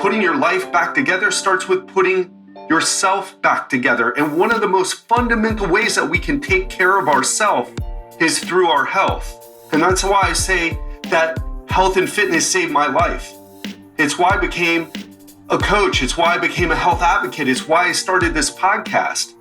Putting your life back together starts with putting yourself back together. And one of the most fundamental ways that we can take care of ourselves is through our health. And that's why I say that health and fitness saved my life. It's why I became a coach. It's why I became a health advocate. It's why I started this podcast.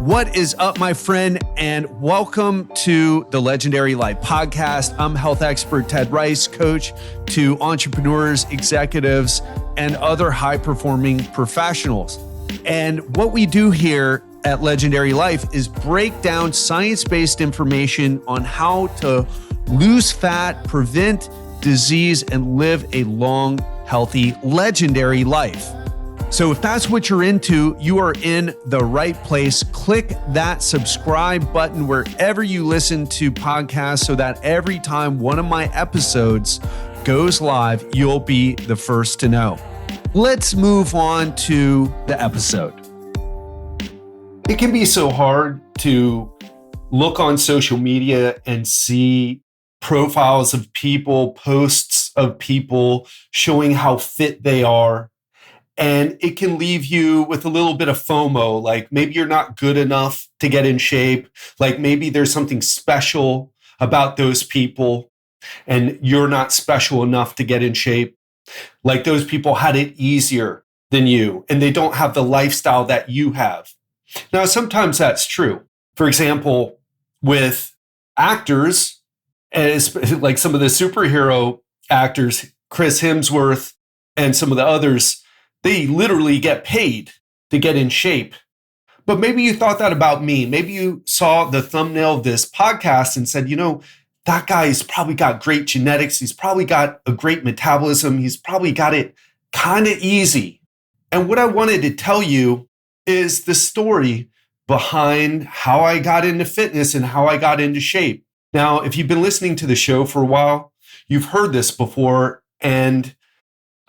What is up, my friend, and welcome to the Legendary Life Podcast. I'm health expert Ted Rice, coach to entrepreneurs, executives, and other high-performing professionals. And what we do here at Legendary Life is break down science-based information on how to lose fat, prevent disease, and live a long, healthy, legendary life. So if that's what you're into, you are in the right place. Click that subscribe button wherever you listen to podcasts so that every time one of my episodes goes live, you'll be the first to know. Let's move on to the episode. It can be so hard to look on social media and see profiles of people, posts of people showing how fit they are. And it can leave you with a little bit of FOMO, like maybe you're not good enough to get in shape. Like maybe there's something special about those people and you're not special enough to get in shape. Like those people had it easier than you and they don't have the lifestyle that you have. Now, sometimes that's true. For example, with actors, as like some of the superhero actors, Chris Hemsworth and some of the others, they literally get paid to get in shape. But maybe you thought that about me. Maybe you saw the thumbnail of this podcast and said, you know, that guy's probably got great genetics. He's probably got a great metabolism. He's probably got it kind of easy. And what I wanted to tell you is the story behind how I got into fitness and how I got into shape. Now, if you've been listening to the show for a while, you've heard this before, and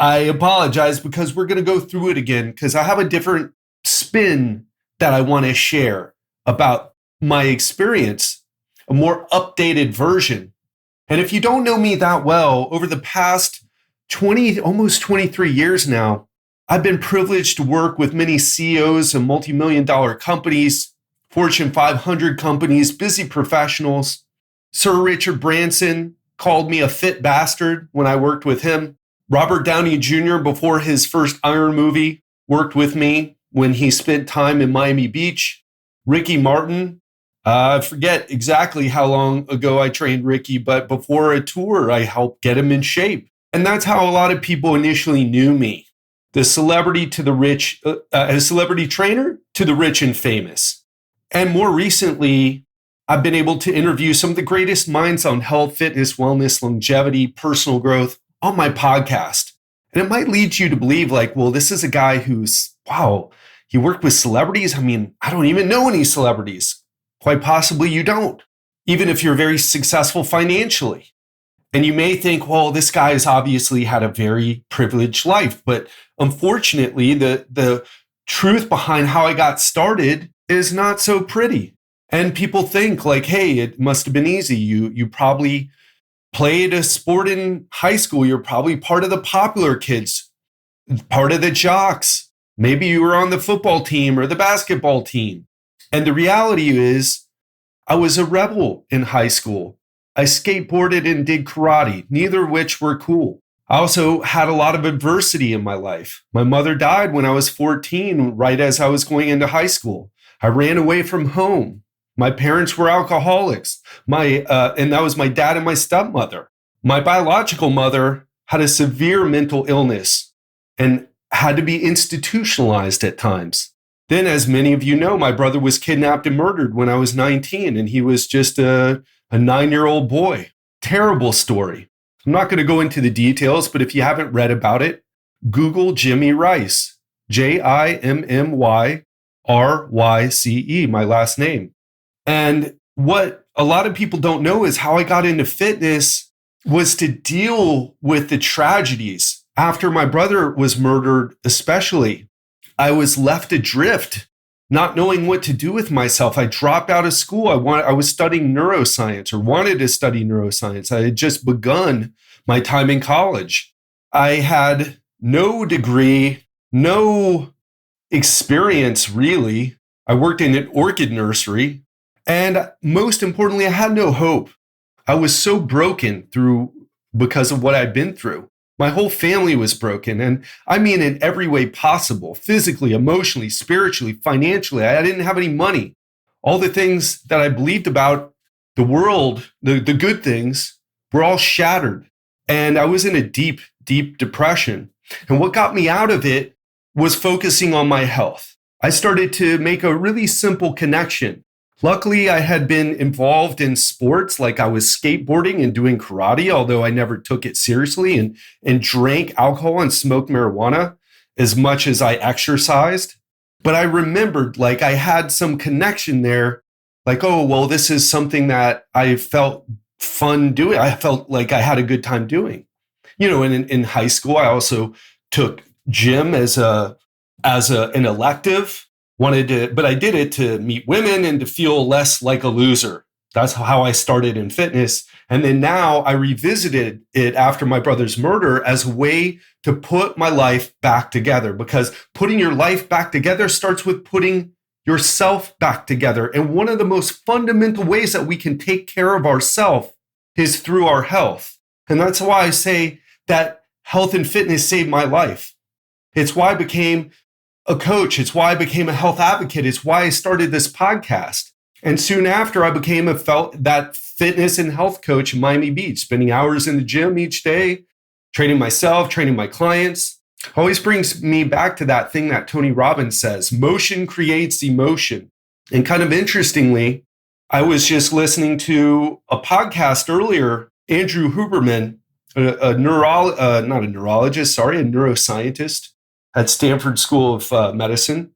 I apologize because we're going to go through it again because I have a different spin that I want to share about my experience, a more updated version. And if you don't know me that well, over the past almost 23 years now, I've been privileged to work with many CEOs of multi-million-dollar companies, Fortune 500 companies, busy professionals. Sir Richard Branson called me a fit bastard when I worked with him. Robert Downey Jr., before his first Iron movie, worked with me when he spent time in Miami Beach. Ricky Martin, I forget exactly how long ago I trained Ricky, but before a tour, I helped get him in shape. And that's how a lot of people initially knew me. The celebrity to the rich, a celebrity trainer to the rich and famous. And more recently, I've been able to interview some of the greatest minds on health, fitness, wellness, longevity, personal growth on my podcast. And it might lead you to believe like, well, this is a guy who's, wow, he worked with celebrities. I mean, I don't even know any celebrities. Quite possibly you don't, even if you're very successful financially. And you may think, well, this guy has obviously had a very privileged life. But unfortunately, the truth behind how I got started is not so pretty. And people think like, hey, it must have been easy. You probably played a sport in high school. You're probably part of the popular kids, part of the jocks. Maybe you were on the football team or the basketball team. And the reality is, I was a rebel in high school. I skateboarded and did karate, neither of which were cool. I also had a lot of adversity in my life. My mother died when I was 14, right as I was going into high school. I ran away from home. My parents were alcoholics. And that was my dad and my stepmother. My biological mother had a severe mental illness and had to be institutionalized at times. Then, as many of you know, my brother was kidnapped and murdered when I was 19, and he was just a 9-year-old boy. Terrible story. I'm not going to go into the details, but if you haven't read about it, Google Jimmy Rice, JIMMYRYCE, my last name. And what a lot of people don't know is how I got into fitness was to deal with the tragedies. After my brother was murdered, especially, I was left adrift, not knowing what to do with myself. I dropped out of school. I was studying neuroscience or wanted to study neuroscience. I had just begun my time in college. I had no degree, no experience really. I worked in an orchid nursery. And most importantly, I had no hope. I was so broken because of what I'd been through. My whole family was broken. And I mean, in every way possible, physically, emotionally, spiritually, financially. I didn't have any money. All the things that I believed about the world, the good things, were all shattered. And I was in a deep, deep depression. And what got me out of it was focusing on my health. I started to make a really simple connection. Luckily, I had been involved in sports, like I was skateboarding and doing karate, although I never took it seriously, and drank alcohol and smoked marijuana as much as I exercised. But I remembered like I had some connection there, like, oh, well, this is something that I felt fun doing. I felt like I had a good time doing. And in high school, I also took gym as an elective. But I did it to meet women and to feel less like a loser. That's how I started in fitness. And then now I revisited it after my brother's murder as a way to put my life back together, because putting your life back together starts with putting yourself back together. And one of the most fundamental ways that we can take care of ourselves is through our health. And that's why I say that health and fitness saved my life. It's why I became a coach. It's why I became a health advocate. It's why I started this podcast. And soon after, I became that fitness and health coach in Miami Beach, spending hours in the gym each day, training myself, training my clients. Always brings me back to that thing that Tony Robbins says, motion creates emotion. And kind of interestingly, I was just listening to a podcast earlier, Andrew Huberman, a neuroscientist at Stanford School of Medicine.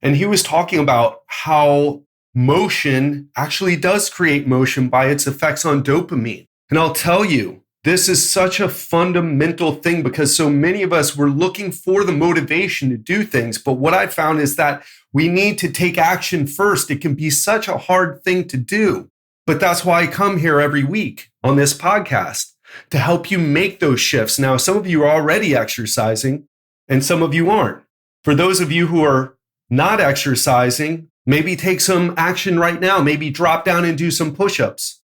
And he was talking about how motion actually does create motion by its effects on dopamine. And I'll tell you, this is such a fundamental thing because so many of us were looking for the motivation to do things. But what I found is that we need to take action first. It can be such a hard thing to do. But that's why I come here every week on this podcast to help you make those shifts. Now, some of you are already exercising and some of you aren't. For those of you who are not exercising, maybe take some action right now. Maybe drop down and do some push-ups.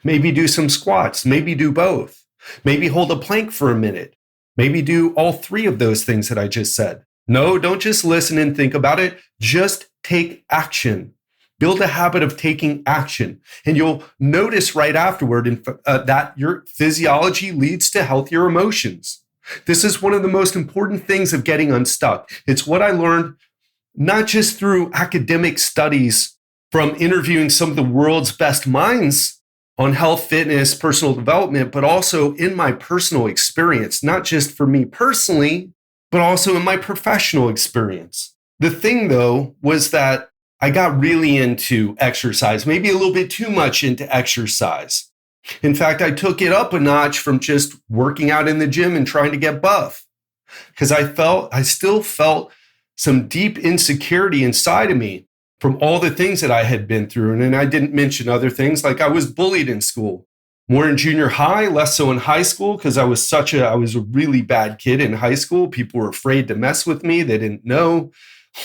Maybe do some squats. Maybe do both. Maybe hold a plank for a minute. Maybe do all three of those things that I just said. No, don't just listen and think about it. Just take action. Build a habit of taking action. And you'll notice right afterward that your physiology leads to healthier emotions. This is one of the most important things of getting unstuck. It's what I learned not just through academic studies from interviewing some of the world's best minds on health, fitness, personal development, but also in my personal experience, not just for me personally, but also in my professional experience. The thing, though, was that I got really into exercise, maybe a little bit too much into exercise. In fact, I took it up a notch from just working out in the gym and trying to get buff because I still felt some deep insecurity inside of me from all the things that I had been through. And then I didn't mention other things like I was bullied in school, more in junior high, less so in high school because I was a really bad kid in high school. People were afraid to mess with me. They didn't know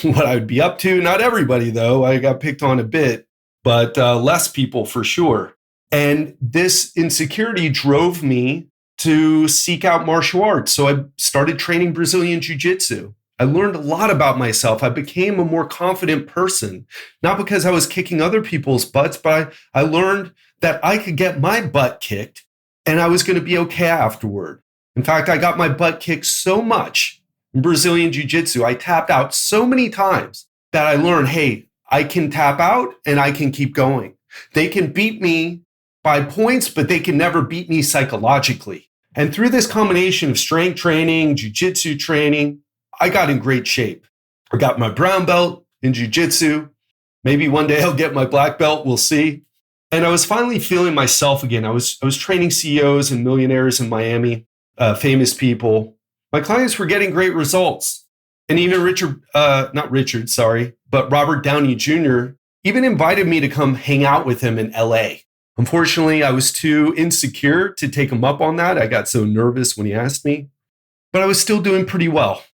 what I would be up to. Not everybody, though. I got picked on a bit, but less people for sure. And this insecurity drove me to seek out martial arts. So I started training Brazilian Jiu-Jitsu. I learned a lot about myself. I became a more confident person, not because I was kicking other people's butts, but I learned that I could get my butt kicked and I was going to be okay afterward. In fact, I got my butt kicked so much in Brazilian Jiu-Jitsu. I tapped out so many times that I learned, hey, I can tap out and I can keep going. They can beat me by points, but they can never beat me psychologically. And through this combination of strength training, Jiu-Jitsu training, I got in great shape. I got my brown belt in Jiu-Jitsu. Maybe one day I'll get my black belt. We'll see. And I was finally feeling myself again. I was training CEOs and millionaires in Miami, famous people. My clients were getting great results. And even Robert Downey Jr. even invited me to come hang out with him in LA. Unfortunately, I was too insecure to take him up on that. I got so nervous when he asked me. but I was still doing pretty well.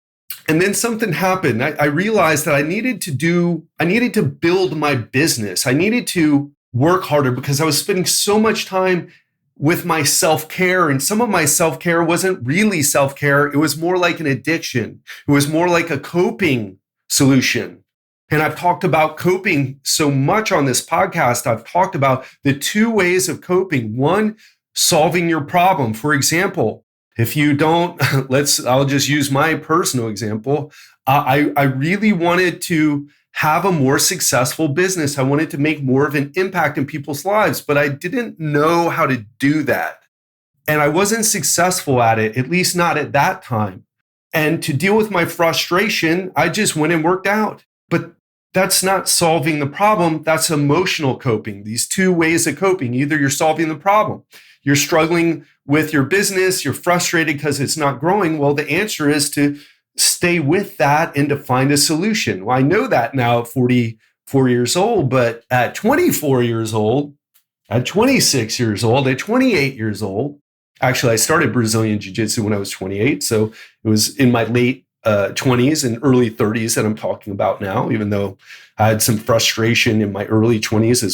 And then something happened. I realized that I needed to build my business. I needed to work harder because I was spending so much time with my self-care, and some of my self-care wasn't really self-care. It was more like an addiction. It was more like a coping solution. And I've talked about coping so much on this podcast. I've talked about the two ways of coping. One, solving your problem. For example, if you don't, I'll just use my personal example. I really wanted to have a more successful business. I wanted to make more of an impact in people's lives, but I didn't know how to do that. And I wasn't successful at it, at least not at that time. And to deal with my frustration, I just went and worked out. But that's not solving the problem. That's emotional coping. These two ways of coping. Either you're solving the problem, you're struggling with your business, you're frustrated because it's not growing. Well, the answer is to stay with that and to find a solution. Well, I know that now at 44 years old, but at 24 years old, at 26 years old, at 28 years old, actually, I started Brazilian Jiu-Jitsu when I was 28. So it was in my late 20s and early 30s that I'm talking about now, even though I had some frustration in my earlier 20s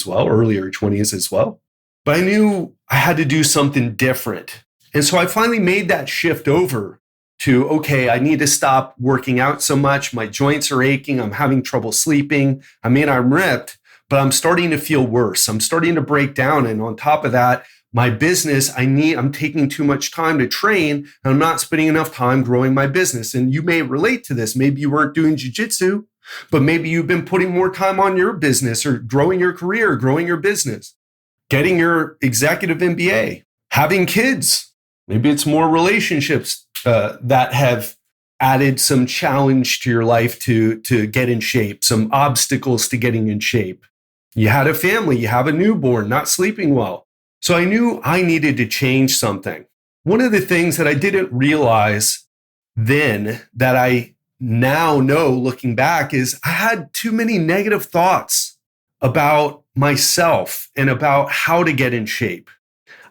as well. But I knew I had to do something different. And so I finally made that shift over to, okay, I need to stop working out so much. My joints are aching. I'm having trouble sleeping. I mean, I'm ripped, but I'm starting to feel worse. I'm starting to break down. And on top of that, my business, I'm taking too much time to train, and I'm not spending enough time growing my business. And you may relate to this. Maybe you weren't doing jiu-jitsu, but maybe you've been putting more time on your business or growing your career, growing your business, getting your executive MBA, having kids. Maybe it's more relationships that have added some challenge to your life to get in shape, some obstacles to getting in shape. You had a family, you have a newborn, not sleeping well. So I knew I needed to change something. One of the things that I didn't realize then that I now know looking back is I had too many negative thoughts about myself and about how to get in shape.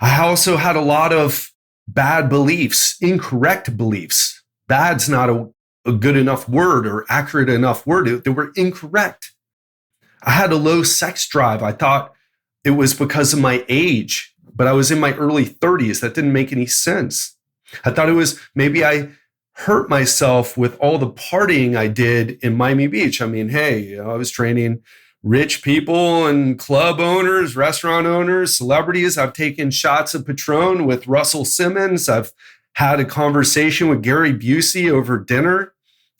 I also had a lot of bad beliefs, incorrect beliefs. Bad's not a good enough word or accurate enough word. They were incorrect. I had a low sex drive. I thought it was because of my age, but I was in my early 30s. That didn't make any sense. I thought it was maybe I hurt myself with all the partying I did in Miami Beach. I mean, hey, I was training rich people and club owners, restaurant owners, celebrities. I've taken shots of Patron with Russell Simmons. I've had a conversation with Gary Busey over dinner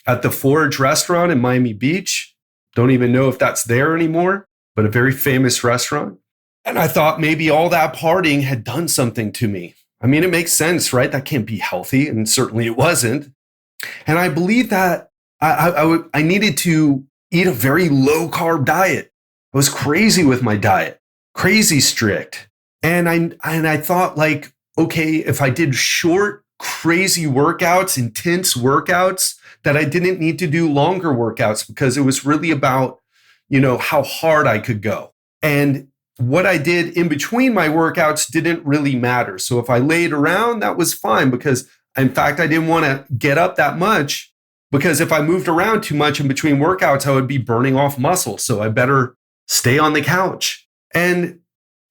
at the Forge restaurant in Miami Beach. Don't even know if that's there anymore, but a very famous restaurant. And I thought maybe all that partying had done something to me. I mean, it makes sense, right? That can't be healthy. And certainly it wasn't. And I believe that I needed to eat a very low carb diet. I was crazy with my diet, crazy strict. And I thought like, okay, if I did short, crazy workouts, intense workouts, that I didn't need to do longer workouts because it was really about, how hard I could go. And what I did in between my workouts didn't really matter. So if I laid around, that was fine because in fact, I didn't want to get up that much because if I moved around too much in between workouts, I would be burning off muscle. So I better stay on the couch. And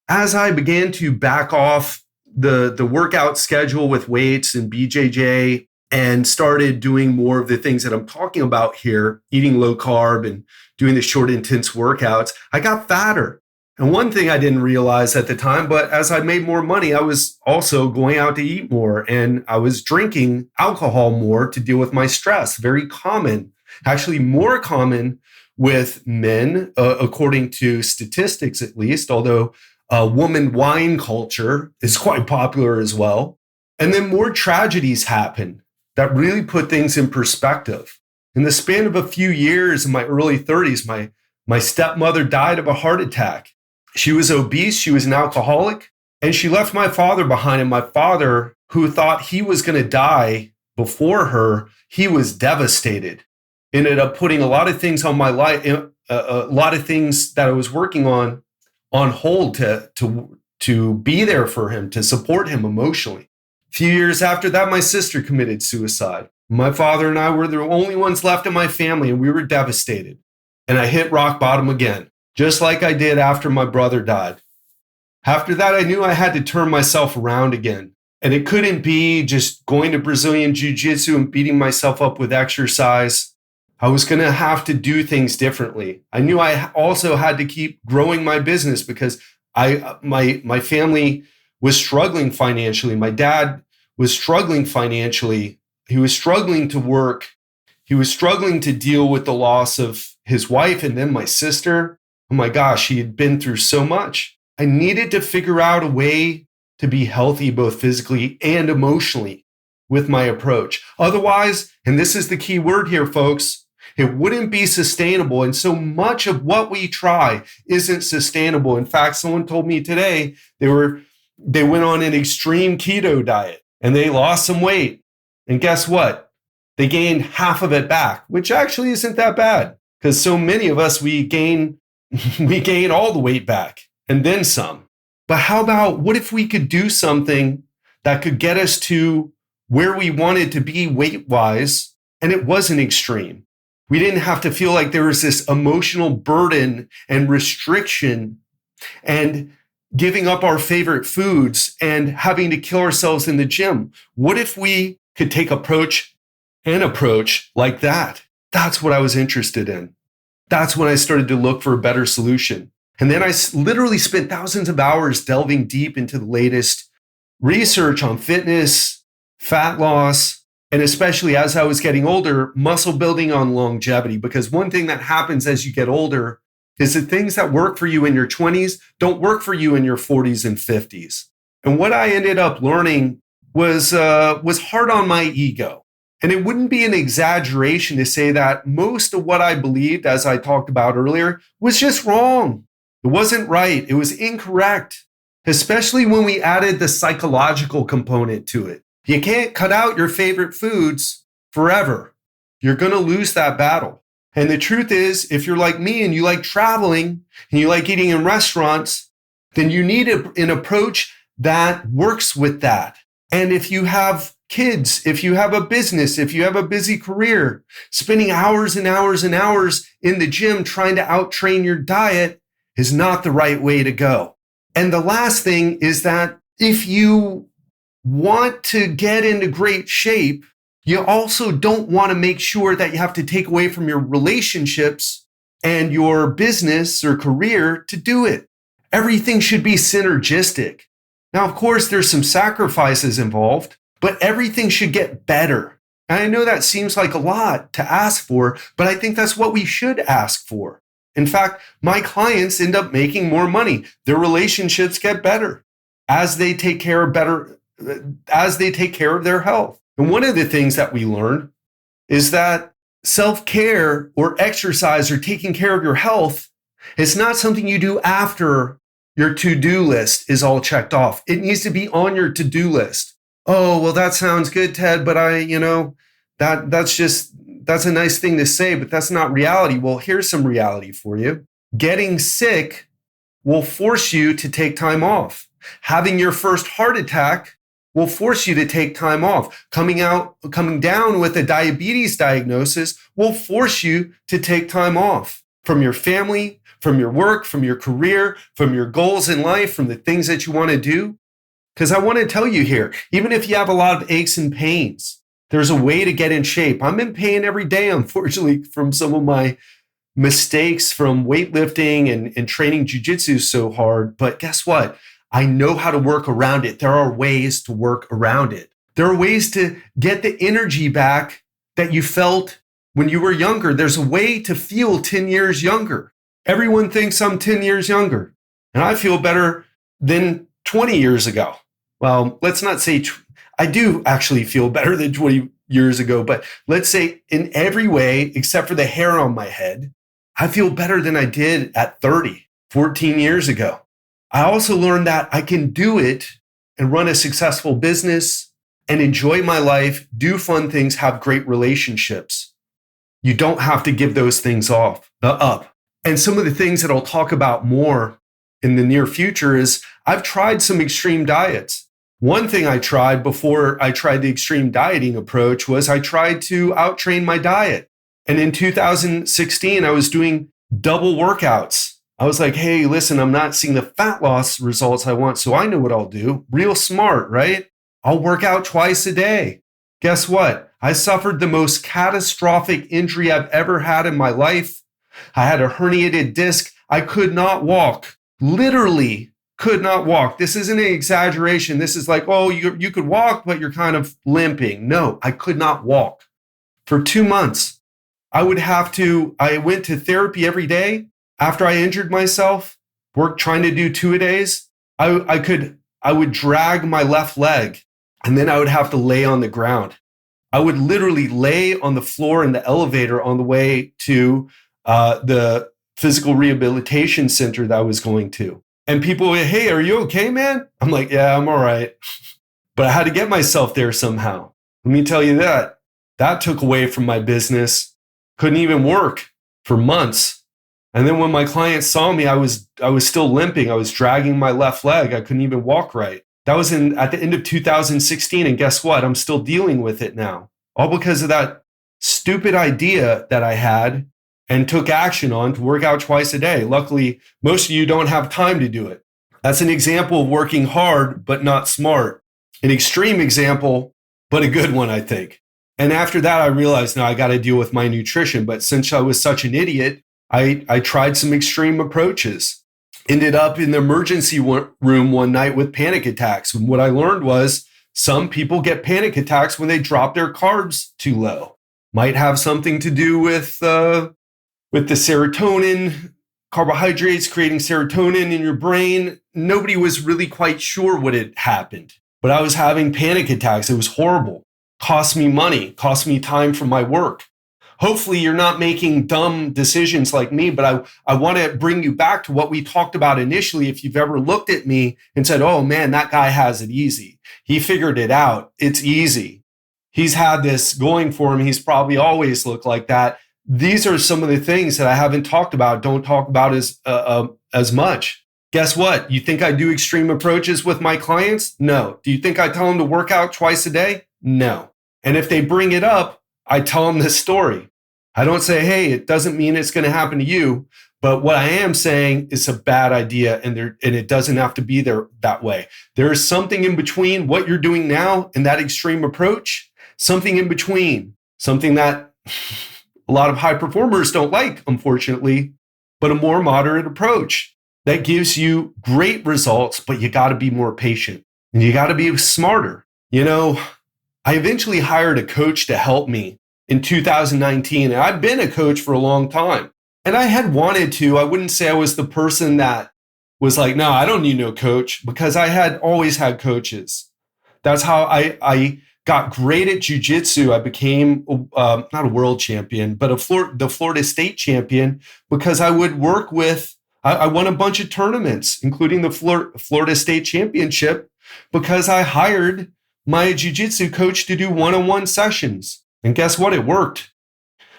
as I began to back off the workout schedule with weights and BJJ and started doing more of the things that I'm talking about here, eating low carb and doing the short, intense workouts, I got fatter. And one thing I didn't realize at the time, but as I made more money, I was also going out to eat more and I was drinking alcohol more to deal with my stress. Very common, actually more common with men, according to statistics at least, although woman wine culture is quite popular as well. And then more tragedies happen that really put things in perspective. In the span of a few years in my early 30s, my stepmother died of a heart attack. She was obese, she was an alcoholic, and she left my father behind. And my father, who thought he was going to die before her, he was devastated. Ended up putting a lot of things on my life, a lot of things that I was working on hold to be there for him, to support him emotionally. A few years after that, my sister committed suicide. My father and I were the only ones left in my family, and we were devastated. And I hit rock bottom again, just like I did after my brother died. After that, I knew I had to turn myself around again. And it couldn't be just going to Brazilian Jiu-Jitsu and beating myself up with exercise. I was going to have to do things differently. I knew I also had to keep growing my business because my family was struggling financially. My dad was struggling financially. He was struggling to work. He was struggling to deal with the loss of his wife and then my sister. Oh my gosh, he had been through so much. I needed to figure out a way to be healthy, both physically and emotionally with my approach. Otherwise, and this is the key word here, folks, it wouldn't be sustainable. And so much of what we try isn't sustainable. In fact, someone told me today they went on an extreme keto diet and they lost some weight. And guess what? They gained half of it back, which actually isn't that bad because so many of us, we gain all the weight back and then some. But how about what if we could do something that could get us to where we wanted to be weight-wise and it wasn't extreme? We didn't have to feel like there was this emotional burden and restriction and giving up our favorite foods and having to kill ourselves in the gym. What if we could take an approach like that? That's what I was interested in. That's when I started to look for a better solution. And then I literally spent thousands of hours delving deep into the latest research on fitness, fat loss, and especially as I was getting older, muscle building on longevity. Because one thing that happens as you get older is that things that work for you in your 20s don't work for you in your 40s and 50s. And what I ended up learning was hard on my ego. And it wouldn't be an exaggeration to say that most of what I believed, as I talked about earlier, was just wrong. It wasn't right. It was incorrect, especially when we added the psychological component to it. You can't cut out your favorite foods forever. You're going to lose that battle. And the truth is, if you're like me and you like traveling and you like eating in restaurants, then you need an approach that works with that. And if you have kids, if you have a business, if you have a busy career, spending hours and hours and hours in the gym trying to outtrain your diet is not the right way to go. And the last thing is that if you want to get into great shape, you also don't want to make sure that you have to take away from your relationships and your business or career to do it. Everything should be synergistic. Now, of course, there's some sacrifices involved, but everything should get better. And I know that seems like a lot to ask for, but I think that's what we should ask for. In fact, my clients end up making more money. Their relationships get better as they take care of their health. And one of the things that we learned is that self-care or exercise or taking care of your health is not something you do after your to-do list is all checked off. It needs to be on your to-do list. Oh, well, that sounds good, Ted, but that's a nice thing to say, but that's not reality. Well, here's some reality for you. Getting sick will force you to take time off. Having your first heart attack will force you to take time off. Coming down with a diabetes diagnosis will force you to take time off from your family, from your work, from your career, from your goals in life, from the things that you want to do. Because I want to tell you here, even if you have a lot of aches and pains, there's a way to get in shape. I'm in pain every day, unfortunately, from some of my mistakes from weightlifting and training jiu-jitsu so hard. But guess what? I know how to work around it. There are ways to work around it. There are ways to get the energy back that you felt when you were younger. There's a way to feel 10 years younger. Everyone thinks I'm 10 years younger, and I feel better than 20 years ago. Well, let's not say I do actually feel better than 20 years ago, but let's say in every way, except for the hair on my head, I feel better than I did at 30, 14 years ago. I also learned that I can do it and run a successful business and enjoy my life, do fun things, have great relationships. You don't have to give those things up. And some of the things that I'll talk about more in the near future is I've tried some extreme diets. One thing I tried before I tried the extreme dieting approach was I tried to outtrain my diet. And in 2016, I was doing double workouts. I was like, hey, listen, I'm not seeing the fat loss results I want, so I know what I'll do. Real smart, right? I'll work out twice a day. Guess what? I suffered the most catastrophic injury I've ever had in my life. I had a herniated disc. I could not walk, literally could not walk. This isn't an exaggeration. This is like, oh, you could walk, but you're kind of limping. No, I could not walk for 2 months. I went to therapy every day after I injured myself, worked trying to do 2-a-days. I would drag my left leg and then I would have to lay on the ground. I would literally lay on the floor in the elevator on the way to the physical rehabilitation center that I was going to. And people would, hey, are you okay, man? I'm like, yeah, I'm all right. But I had to get myself there somehow. Let me tell you that took away from my business. Couldn't even work for months. And then when my clients saw me, I was still limping. I was dragging my left leg. I couldn't even walk right. That was at the end of 2016. And guess what? I'm still dealing with it now. All because of that stupid idea that I had and took action on to work out twice a day. Luckily, most of you don't have time to do it. That's an example of working hard, but not smart. An extreme example, but a good one, I think. And after that, I realized, now I got to deal with my nutrition. But since I was such an idiot, I tried some extreme approaches. Ended up in the emergency room one night with panic attacks. And what I learned was some people get panic attacks when they drop their carbs too low. Might have something to do with the serotonin, carbohydrates creating serotonin in your brain. Nobody was really quite sure what had happened, but I was having panic attacks. It was horrible. Cost me money, cost me time from my work. Hopefully you're not making dumb decisions like me, but I want to bring you back to what we talked about initially. If you've ever looked at me and said, oh man, that guy has it easy. He figured it out. It's easy. He's had this going for him. He's probably always looked like that. These are some of the things that I haven't talked about, don't talk about as much. Guess what? You think I do extreme approaches with my clients? No. Do you think I tell them to work out twice a day? No. And if they bring it up, I tell them this story. I don't say, hey, it doesn't mean it's going to happen to you. But what I am saying is a bad idea, and it doesn't have to be there that way. There is something in between what you're doing now and that extreme approach, something in between, something that a lot of high performers don't like, unfortunately, but a more moderate approach that gives you great results, but you got to be more patient and you got to be smarter. You know, I eventually hired a coach to help me in 2019, and I've been a coach for a long time. And I had wanted to, I wouldn't say I was the person that was like, no, I don't need no coach, because I had always had coaches. That's how I got great at jiu-jitsu. I became not a world champion, but the Florida State champion, because I would work with, I won a bunch of tournaments, including the Florida State championship, because I hired my jiu-jitsu coach to do one-on-one sessions. And guess what? It worked.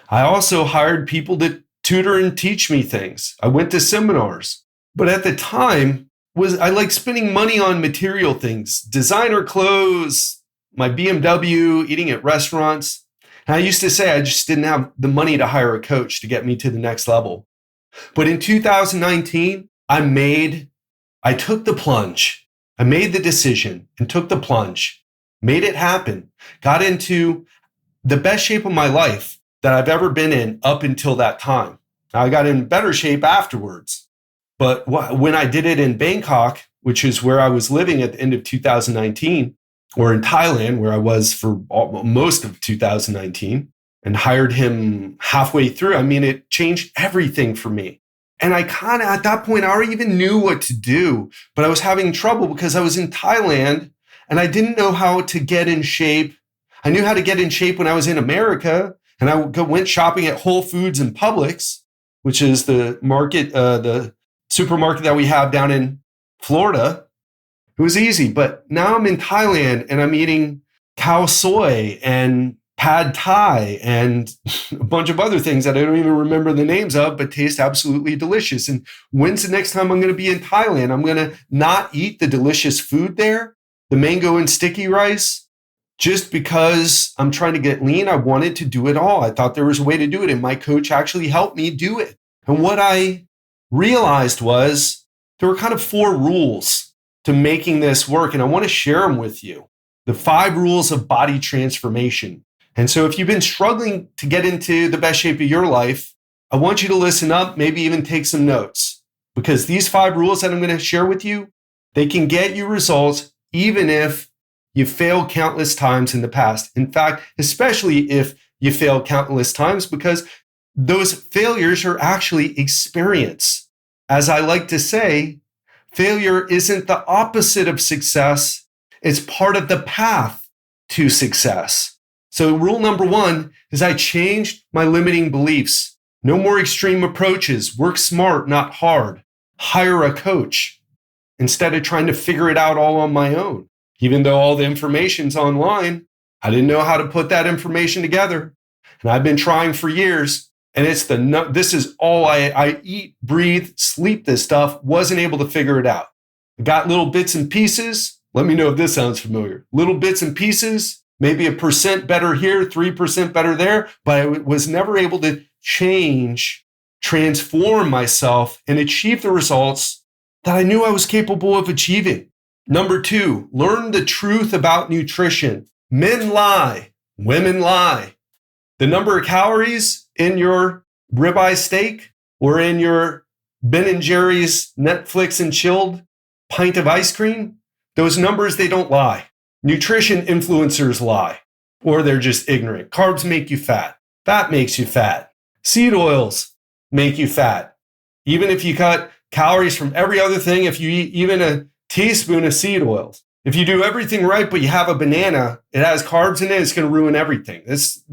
I also hired people to tutor and teach me things. I went to seminars. But at the time, I like spending money on material things, designer clothes, my BMW, eating at restaurants. And I used to say I just didn't have the money to hire a coach to get me to the next level. But in 2019, I took the plunge. I made the decision and took the plunge, made it happen, got into the best shape of my life that I've ever been in up until that time. I got in better shape afterwards. But when I did it in Bangkok, which is where I was living at the end of 2019, or in Thailand, where I was for most of 2019, and hired him halfway through, I mean, it changed everything for me. And I kind of, at that point, I already even knew what to do, but I was having trouble because I was in Thailand and I didn't know how to get in shape. I knew how to get in shape when I was in America, and I went shopping at Whole Foods and Publix, which is the market, the supermarket that we have down in Florida. It was easy, but now I'm in Thailand and I'm eating khao soi and pad thai and a bunch of other things that I don't even remember the names of, but taste absolutely delicious. And when's the next time I'm going to be in Thailand? I'm going to not eat the delicious food there. the mango and sticky rice, just because I'm trying to get lean. I wanted to do it all. I thought there was a way to do it, and my coach actually helped me do it. And what I realized was there were kind of 4 rules to making this work, and I want to share them with you. The 5 rules of body transformation. And so if you've been struggling to get into the best shape of your life, I want you to listen up, maybe even take some notes, because these 5 rules that I'm going to share with you, they can get you results even if you failed countless times in the past. In fact, especially if you failed countless times, because those failures are actually experience. As I like to say, failure isn't the opposite of success. It's part of the path to success. So rule number 1 is I changed my limiting beliefs. No more extreme approaches. Work smart, not hard. Hire a coach instead of trying to figure it out all on my own. Even though all the information's online, I didn't know how to put that information together. And I've been trying for years. And this is all I eat, breathe, sleep this stuff. Wasn't able to figure it out. I got little bits and pieces. Let me know if this sounds familiar. Little bits and pieces, maybe 1% better here, 3% better there. But I was never able to change, transform myself, and achieve the results that I knew I was capable of achieving. Number 2, learn the truth about nutrition. Men lie, women lie. The number of calories in your ribeye steak or in your Ben & Jerry's Netflix and chilled pint of ice cream, those numbers, they don't lie. Nutrition influencers lie, or they're just ignorant. Carbs make you fat. Fat makes you fat. Seed oils make you fat. Even if you cut calories from every other thing, if you eat even a teaspoon of seed oils, if you do everything right, but you have a banana, it has carbs in it, it's going to ruin everything. That's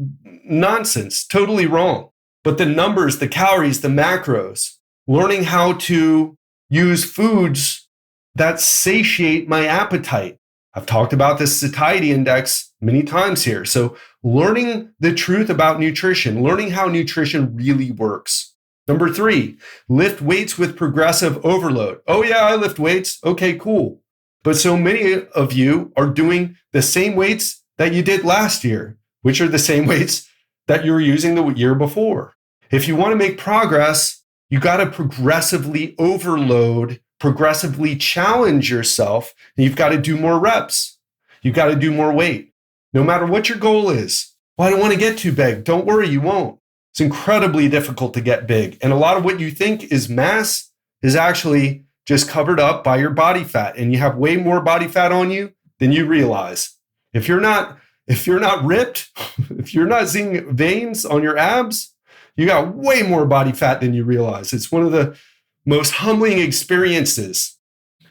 nonsense, totally wrong. But the numbers, the calories, the macros, learning how to use foods that satiate my appetite. I've talked about the satiety index many times here. So learning the truth about nutrition, learning how nutrition really works. Number 3, lift weights with progressive overload. Oh yeah, I lift weights. Okay, cool. But so many of you are doing the same weights that you did last year, which are the same weights that you were using the year before. If you want to make progress, you got to progressively overload, progressively challenge yourself, and you've got to do more reps. You've got to do more weight. No matter what your goal is. Well, I don't want to get too big. Don't worry, you won't. It's incredibly difficult to get big. And a lot of what you think is mass is actually just covered up by your body fat. And you have way more body fat on you than you realize. If you're not ripped, if you're not seeing veins on your abs, you got way more body fat than you realize. It's one of the most humbling experiences.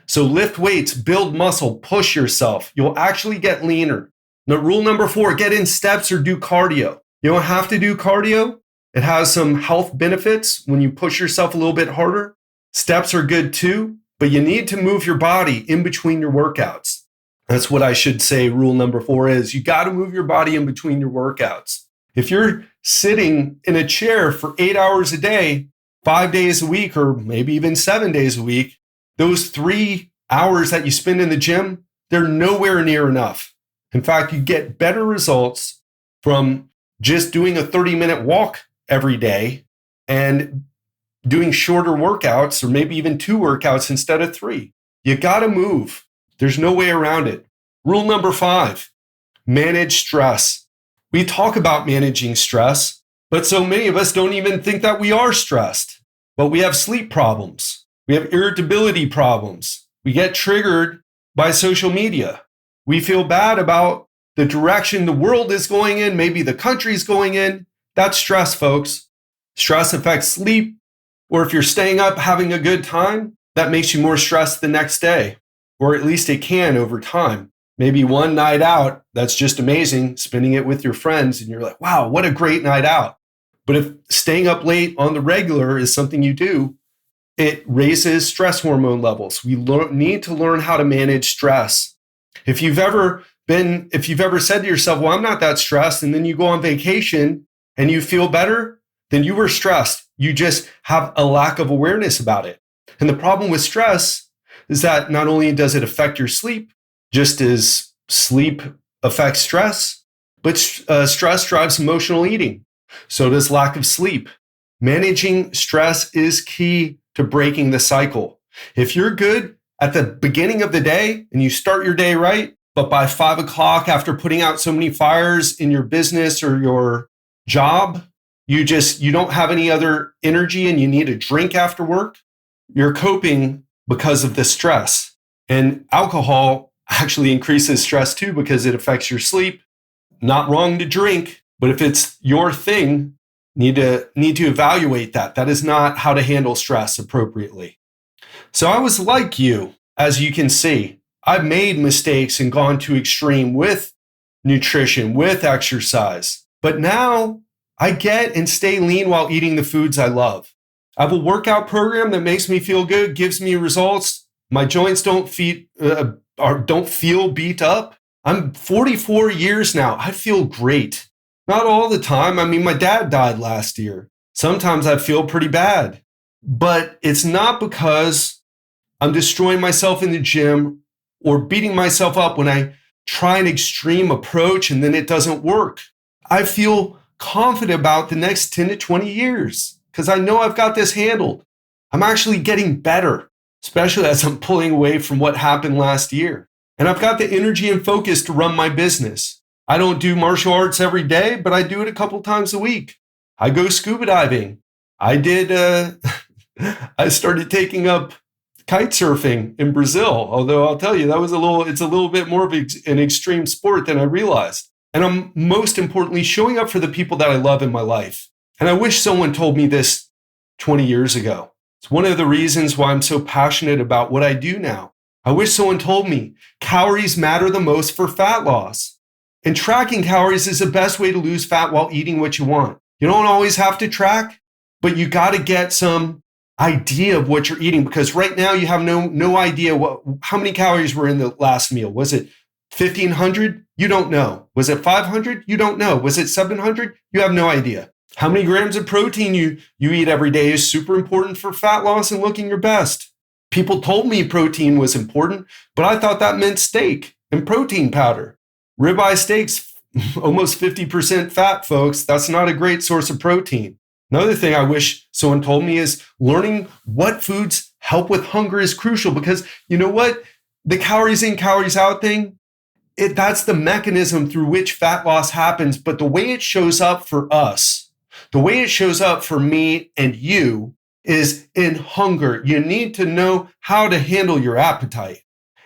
So lift weights, build muscle, push yourself. You'll actually get leaner. Now, rule number 4, get in steps or do cardio. You don't have to do cardio. It has some health benefits when you push yourself a little bit harder. Steps are good too, but you need to move your body in between your workouts. That's what I should say. Rule number 4 is you got to move your body in between your workouts. If you're sitting in a chair for 8 hours a day, 5 days a week, or maybe even 7 days a week, those 3 hours that you spend in the gym, they're nowhere near enough. In fact, you get better results from just doing a 30-minute walk every day and doing shorter workouts, or maybe even 2 workouts instead of 3. You got to move. There's no way around it. Rule number 5, manage stress. We talk about managing stress, but so many of us don't even think that we are stressed. But we have sleep problems. We have irritability problems. We get triggered by social media. We feel bad about the direction the world is going in, maybe the country's going in. That's stress, folks. Stress affects sleep, or if you're staying up having a good time, that makes you more stressed the next day, or at least it can over time. Maybe one night out, that's just amazing, spending it with your friends, and you're like, wow, what a great night out. But if staying up late on the regular is something you do, it raises stress hormone levels. We need to learn how to manage stress. If you've ever said to yourself, well, I'm not that stressed, and then you go on vacation and you feel better, then you were stressed. You just have a lack of awareness about it. And the problem with stress is that not only does it affect your sleep, just as sleep affects stress, but stress drives emotional eating. So does lack of sleep. Managing stress is key to breaking the cycle. If you're good at the beginning of the day and you start your day right, but by 5 o'clock, after putting out so many fires in your business or your job, you don't have any other energy and you need a drink after work, you're coping because of the stress. And alcohol actually increases stress too because it affects your sleep. Not wrong to drink, but if it's your thing, need to evaluate that. That is not how to handle stress appropriately. So I was like you, as you can see. I've made mistakes and gone to extreme with nutrition, with exercise. But now I get and stay lean while eating the foods I love. I have a workout program that makes me feel good, gives me results. My joints don't feel beat up. I'm 44 years now. I feel great. Not all the time. I mean, my dad died last year. Sometimes I feel pretty bad. But it's not because I'm destroying myself in the gym or beating myself up when I try an extreme approach and then it doesn't work. I feel confident about the next 10 to 20 years because I know I've got this handled. I'm actually getting better, especially as I'm pulling away from what happened last year. And I've got the energy and focus to run my business. I don't do martial arts every day, but I do it a couple times a week. I go scuba diving. I started taking up kite surfing in Brazil, although I'll tell you, it's a little bit more of an extreme sport than I realized. And I'm most importantly showing up for the people that I love in my life. And I wish someone told me this 20 years ago. It's one of the reasons why I'm so passionate about what I do now. I wish someone told me calories matter the most for fat loss. And tracking calories is the best way to lose fat while eating what you want. You don't always have to track, but you got to get some idea of what you're eating because right now you have no idea how many calories were in the last meal. Was it 1,500? You don't know. Was it 500? You don't know. Was it 700? You have no idea. How many grams of protein you eat every day is super important for fat loss and looking your best. People told me protein was important, but I thought that meant steak and protein powder. Ribeye steaks, almost 50% fat, folks. That's not a great source of protein. Another thing I wish someone told me is learning what foods help with hunger is crucial because you know what? The calories in, calories out thing, that's the mechanism through which fat loss happens. But the way it shows up for us, the way it shows up for me and you is in hunger. You need to know how to handle your appetite.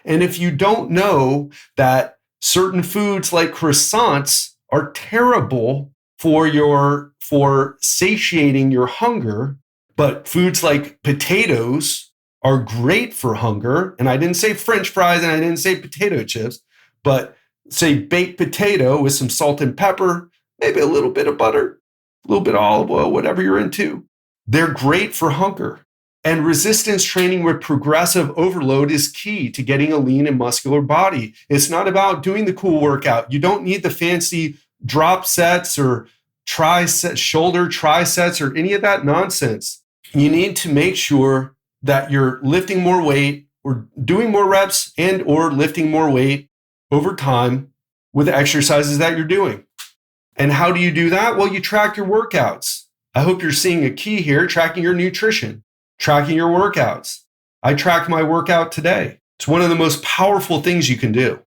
And if you don't know that certain foods like croissants are terrible for satiating your hunger, but foods like potatoes are great for hunger. And I didn't say French fries and I didn't say potato chips, but say baked potato with some salt and pepper, maybe a little bit of butter, a little bit of olive oil, whatever you're into. They're great for hunger. And resistance training with progressive overload is key to getting a lean and muscular body. It's not about doing the cool workout. You don't need the fancy drop sets or shoulder trisets or any of that nonsense. You need to make sure that you're lifting more weight or doing more reps and or lifting more weight over time with the exercises that you're doing. And how do you do that? Well, you track your workouts. I hope you're seeing a key here, tracking your nutrition, tracking your workouts. I tracked my workout today. It's one of the most powerful things you can do.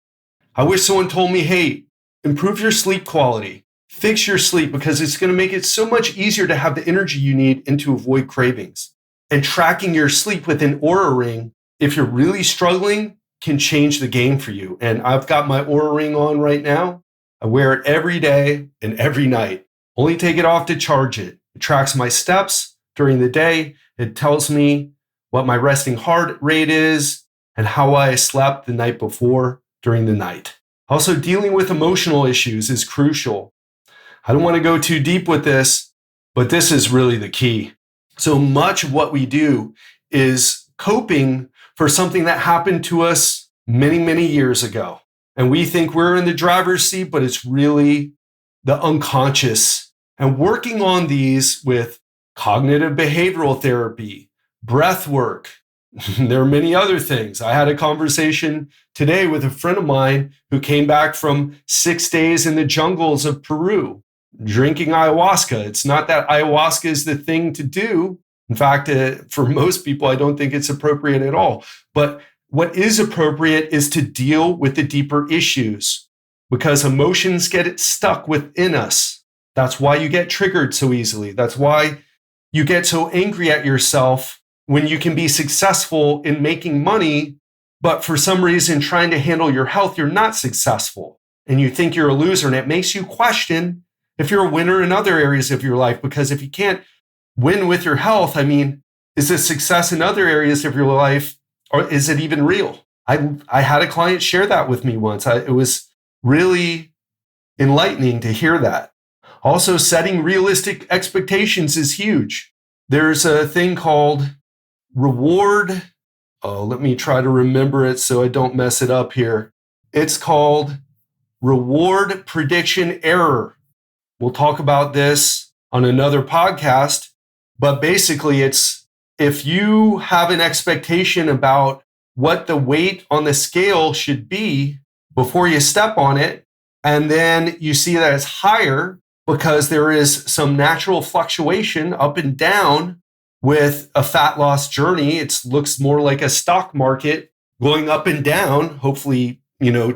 I wish someone told me, hey, improve your sleep quality, fix your sleep because it's going to make it so much easier to have the energy you need and to avoid cravings. And tracking your sleep with an Oura Ring, if you're really struggling, can change the game for you. And I've got my Oura Ring on right now. I wear it every day and every night. Only take it off to charge it. It tracks my steps during the day. It tells me what my resting heart rate is and how I slept the night before during the night. Also, dealing with emotional issues is crucial. I don't want to go too deep with this, but this is really the key. So much of what we do is coping for something that happened to us many, many years ago. And we think we're in the driver's seat, but it's really the unconscious. And working on these with cognitive behavioral therapy, breath work, There are many other things. I had a conversation today with a friend of mine who came back from 6 days in the jungles of Peru drinking ayahuasca. It's not that ayahuasca is the thing to do. In fact, for most people, I don't think it's appropriate at all. But what is appropriate is to deal with the deeper issues, because emotions get stuck within us. That's why you get triggered so easily. That's why you get so angry at yourself when you can be successful in making money, but for some reason trying to handle your health, you're not successful and you think you're a loser. And it makes you question if you're a winner in other areas of your life, because if you can't win with your health, I mean, is it success in other areas of your life, or is it even real? I had a client share that with me once. It was really enlightening to hear that. Also, setting realistic expectations is huge. There's a thing called reward. Oh, let me try to remember it so I don't mess it up here. It's called reward prediction error. We'll talk about this on another podcast, but basically it's if you have an expectation about what the weight on the scale should be before you step on it, and then you see that it's higher because there is some natural fluctuation up and down with a fat loss journey. It looks more like a stock market going up and down, hopefully,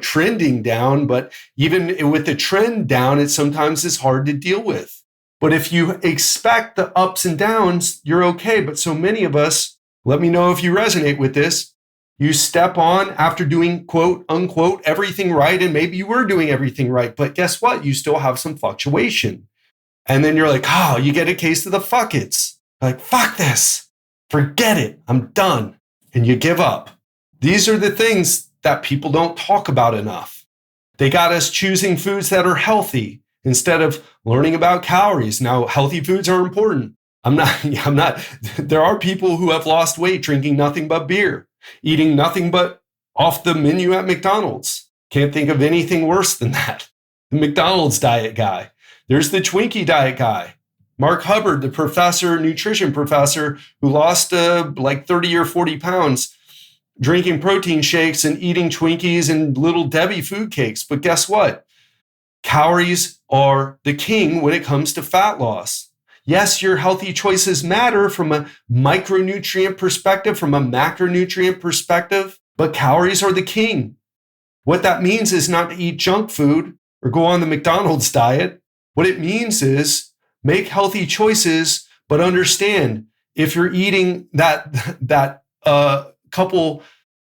trending down. But even with the trend down, it sometimes is hard to deal with. But if you expect the ups and downs, you're okay. But so many of us, let me know if you resonate with this. You step on after doing quote unquote everything right. And maybe you were doing everything right. But guess what? You still have some fluctuation. And then you're like, you get a case of the fuck it's. Like, fuck this. Forget it. I'm done. And you give up. These are the things that people don't talk about enough. They got us choosing foods that are healthy instead of learning about calories. Now, healthy foods are important. I'm not. There are people who have lost weight drinking nothing but beer, eating nothing but off the menu at McDonald's. Can't think of anything worse than that. The McDonald's diet guy. There's the Twinkie diet guy. Mark Hubbard, the nutrition professor who lost like 30 or 40 pounds drinking protein shakes and eating Twinkies and Little Debbie food cakes. But guess what? Calories are the king when it comes to fat loss. Yes, your healthy choices matter from a micronutrient perspective, from a macronutrient perspective, but calories are the king. What that means is not to eat junk food or go on the McDonald's diet. What it means is make healthy choices, but understand if you're eating that couple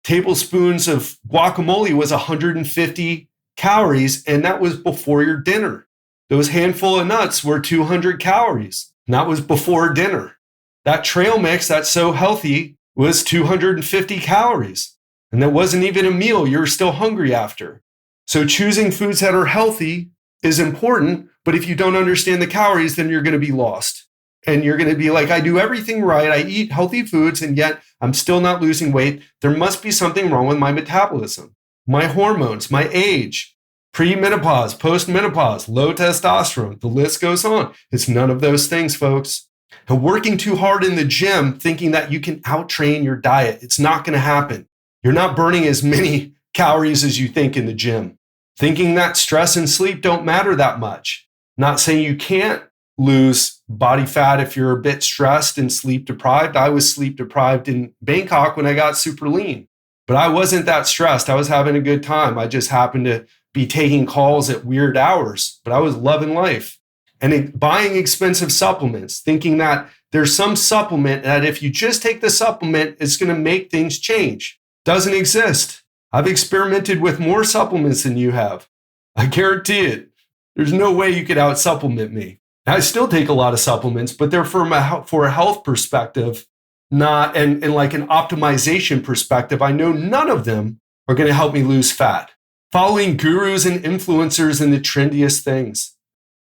tablespoons of guacamole was 150 calories, and that was before your dinner. Those handful of nuts were 200 calories, and that was before dinner. That trail mix that's so healthy was 250 calories, and that wasn't even a meal. You're still hungry after. So choosing foods that are healthy is important, but if you don't understand the calories, then you're going to be lost. And you're going to be like, I do everything right. I eat healthy foods, and yet I'm still not losing weight. There must be something wrong with my metabolism, my hormones, my age, pre-menopause, post-menopause, low testosterone. The list goes on. It's none of those things, folks. And working too hard in the gym, thinking that you can out-train your diet, it's not going to happen. You're not burning as many calories as you think in the gym. Thinking that stress and sleep don't matter that much. Not saying you can't lose body fat if you're a bit stressed and sleep deprived. I was sleep deprived in Bangkok when I got super lean, but I wasn't that stressed. I was having a good time. I just happened to be taking calls at weird hours, but I was loving life. And buying expensive supplements, thinking that there's some supplement that if you just take the supplement, it's going to make things change. Doesn't exist. I've experimented with more supplements than you have. I guarantee it. There's no way you could out-supplement me. I still take a lot of supplements, but they're for a health perspective, not and like an optimization perspective. I know none of them are going to help me lose fat. Following gurus and influencers and the trendiest things.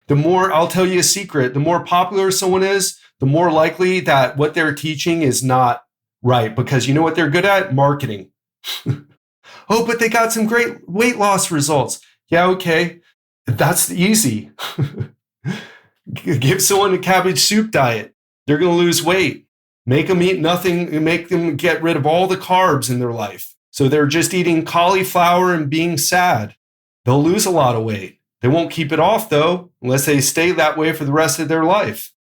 I'll tell you a secret, the more popular someone is, the more likely that what they're teaching is not right, because you know what they're good at? Marketing. Oh, but they got some great weight loss results. Yeah, okay. That's easy. Give someone a cabbage soup diet. They're going to lose weight. make them eat nothing and make them get rid of all the carbs in their life. So they're just eating cauliflower and being sad. They'll lose a lot of weight. They won't keep it off though, unless they stay that way for the rest of their life.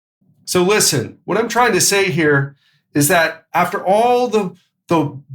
So listen, what I'm trying to say here is that after all the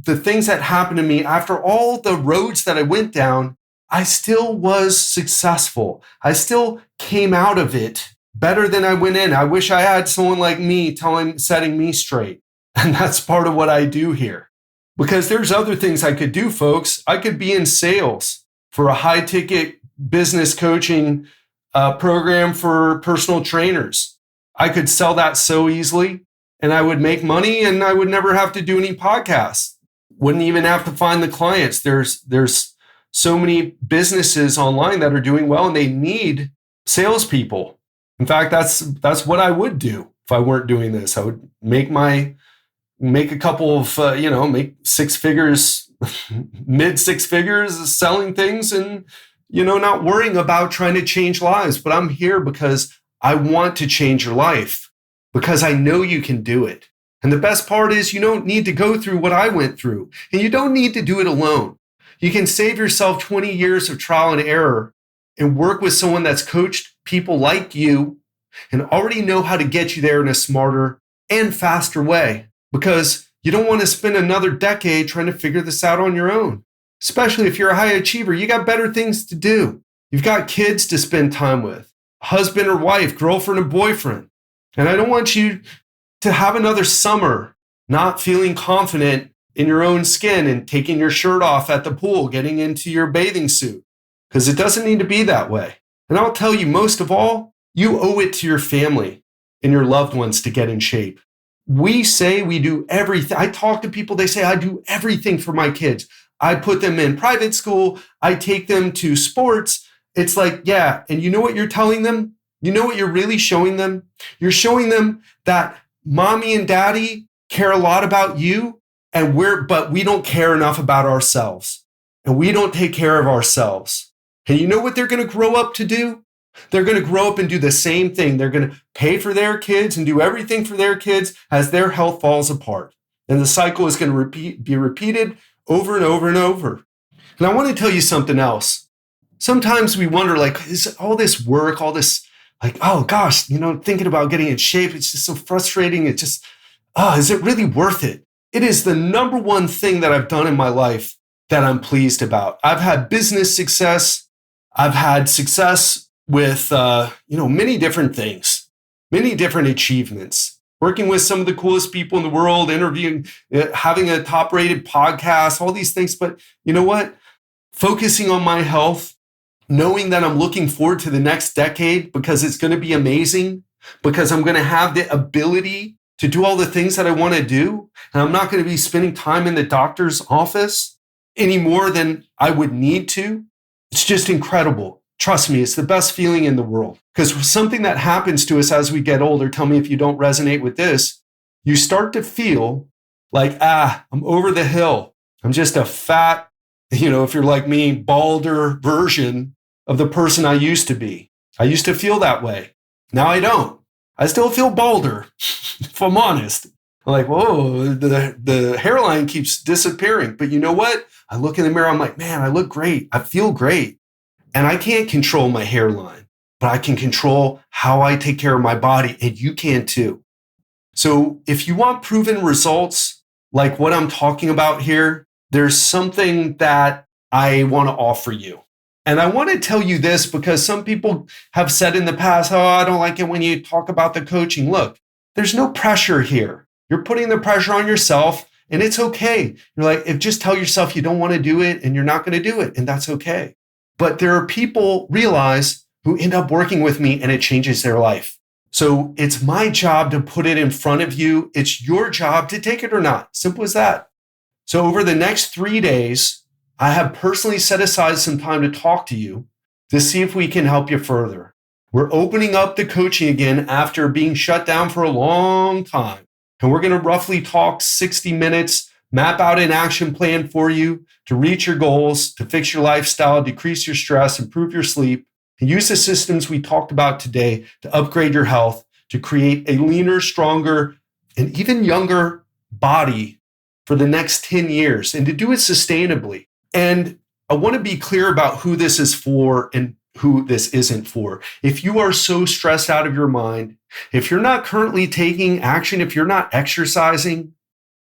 things that happened to me, after all the roads that I went down, I still was successful. I still came out of it better than I went in. I wish I had someone like me setting me straight. And that's part of what I do here. Because there's other things I could do, folks. I could be in sales for a high-ticket business coaching program for personal trainers. I could sell that so easily, and I would make money, and I would never have to do any podcasts. Wouldn't even have to find the clients. There's so many businesses online that are doing well, and they need salespeople. In fact, that's what I would do if I weren't doing this. I would make a couple of make six figures, mid six figures, selling things, and not worrying about trying to change lives. But I'm here because I want to change your life, because I know you can do it. And the best part is you don't need to go through what I went through, and you don't need to do it alone. You can save yourself 20 years of trial and error and work with someone that's coached people like you and already know how to get you there in a smarter and faster way, because you don't want to spend another decade trying to figure this out on your own. Especially if you're a high achiever, you got better things to do. You've got kids to spend time with, husband or wife, girlfriend or boyfriend. And I don't want you to have another summer not feeling confident in your own skin and taking your shirt off at the pool, getting into your bathing suit, because it doesn't need to be that way. And I'll tell you, most of all, you owe it to your family and your loved ones to get in shape. We say we do everything. I talk to people, they say, I do everything for my kids. I put them in private school. I take them to sports. It's like, yeah. And you know what you're telling them? You know what you're really showing them? You're showing them that mommy and daddy care a lot about you, but we don't care enough about ourselves, and we don't take care of ourselves. And you know what they're going to grow up to do? They're going to grow up and do the same thing. They're going to pay for their kids and do everything for their kids as their health falls apart. And the cycle is going to be repeated over and over and over. And I want to tell you something else. Sometimes we wonder, is all this work, all this, oh gosh, thinking about getting in shape, it's just so frustrating. It's just, is it really worth it? It is the number one thing that I've done in my life that I'm pleased about. I've had business success. I've had success with, many different things, many different achievements, working with some of the coolest people in the world, interviewing, having a top-rated podcast, all these things. But you know what? Focusing on my health, knowing that I'm looking forward to the next decade because it's going to be amazing, because I'm going to have the ability to do all the things that I want to do. And I'm not going to be spending time in the doctor's office any more than I would need to. It's just incredible. Trust me, it's the best feeling in the world, because something that happens to us as we get older, tell me if you don't resonate with this, you start to feel like, I'm over the hill. I'm just a fat, if you're like me, balder version of the person I used to be. I used to feel that way. Now I don't. I still feel balder, if I'm honest. I'm like, whoa, the hairline keeps disappearing. But you know what? I look in the mirror, I'm like, man, I look great. I feel great. And I can't control my hairline, but I can control how I take care of my body, and you can too. So if you want proven results like what I'm talking about here, there's something that I want to offer you. And I want to tell you this because some people have said in the past, I don't like it when you talk about the coaching. Look, there's no pressure here. You're putting the pressure on yourself, and it's okay. You're like, just tell yourself you don't want to do it and you're not going to do it, and that's okay. But there are people, realize, who end up working with me and it changes their life. So it's my job to put it in front of you. It's your job to take it or not. Simple as that. So over the next 3 days, I have personally set aside some time to talk to you to see if we can help you further. We're opening up the coaching again after being shut down for a long time. And we're going to roughly talk 60 minutes, map out an action plan for you to reach your goals, to fix your lifestyle, decrease your stress, improve your sleep, and use the systems we talked about today to upgrade your health, to create a leaner, stronger, and even younger body for the next 10 years and to do it sustainably. And I want to be clear about who this is for and who this isn't for. If you are so stressed out of your mind, if you're not currently taking action, if you're not exercising,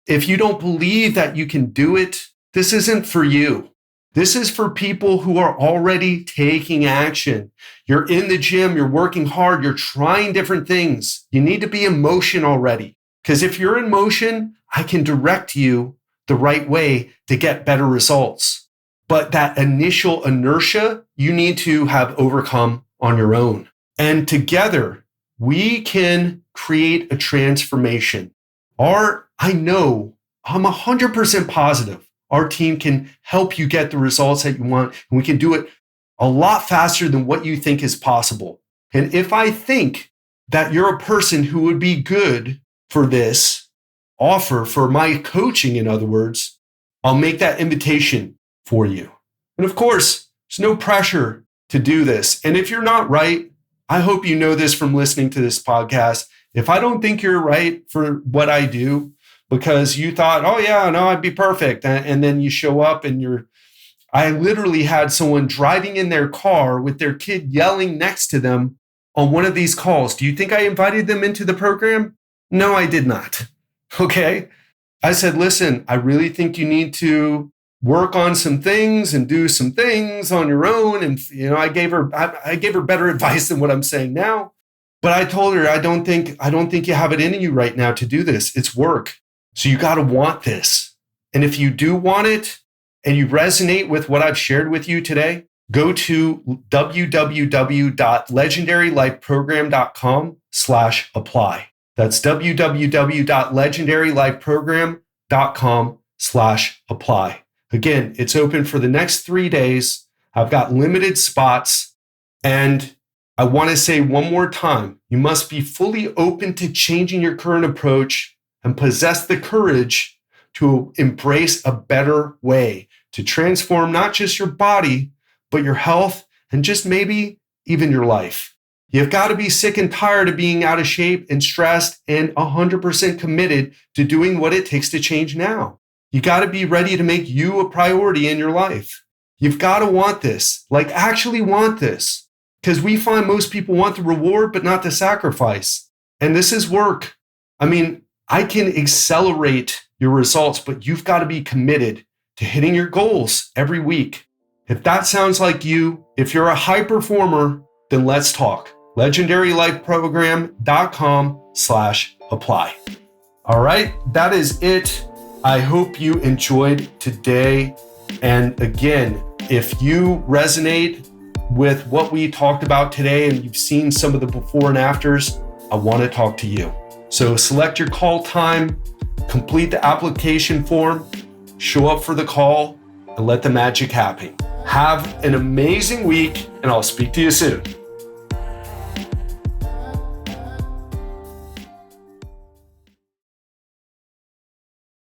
if you don't believe that you can do it, this isn't for you. This is for people who are already taking action. You're in the gym, you're working hard, you're trying different things. You need to be in motion already. Because if you're in motion, I can direct you the right way to get better results. But that initial inertia, you need to have overcome on your own. And together, we can create a transformation. I know, I'm 100% positive our team can help you get the results that you want, and we can do it a lot faster than what you think is possible. And if I think that you're a person who would be good for this offer, for my coaching, in other words, I'll make that invitation for you. And of course, there's no pressure to do this. And if you're not right, I hope you know this from listening to this podcast. If I don't think you're right for what I do, because you thought, oh yeah, no, I'd be perfect. And then you show up and I literally had someone driving in their car with their kid yelling next to them on one of these calls. Do you think I invited them into the program? No, I did not. Okay. I said, listen, I really think you need to work on some things and do some things on your own. And, I gave her better advice than what I'm saying now. But I told her, I don't think you have it in you right now to do this. It's work. So you got to want this. And if you do want it and you resonate with what I've shared with you today, go to www.legendarylifeprogram.com/apply. That's www.legendarylifeprogram.com/apply. Again, it's open for the next 3 days. I've got limited spots. And I want to say one more time, you must be fully open to changing your current approach and possess the courage to embrace a better way to transform not just your body, but your health and just maybe even your life. You've got to be sick and tired of being out of shape and stressed and 100% committed to doing what it takes to change now. You got to be ready to make you a priority in your life. You've got to want this, actually want this, because we find most people want the reward, but not the sacrifice. And this is work. I can accelerate your results, but you've got to be committed to hitting your goals every week. If that sounds like you, if you're a high performer, then let's talk. legendarylifeprogram.com/apply. All right, that is it. I hope you enjoyed today. And again, if you resonate with what we talked about today and you've seen some of the before and afters, I want to talk to you. So select your call time, complete the application form, show up for the call, and let the magic happen. Have an amazing week, and I'll speak to you soon.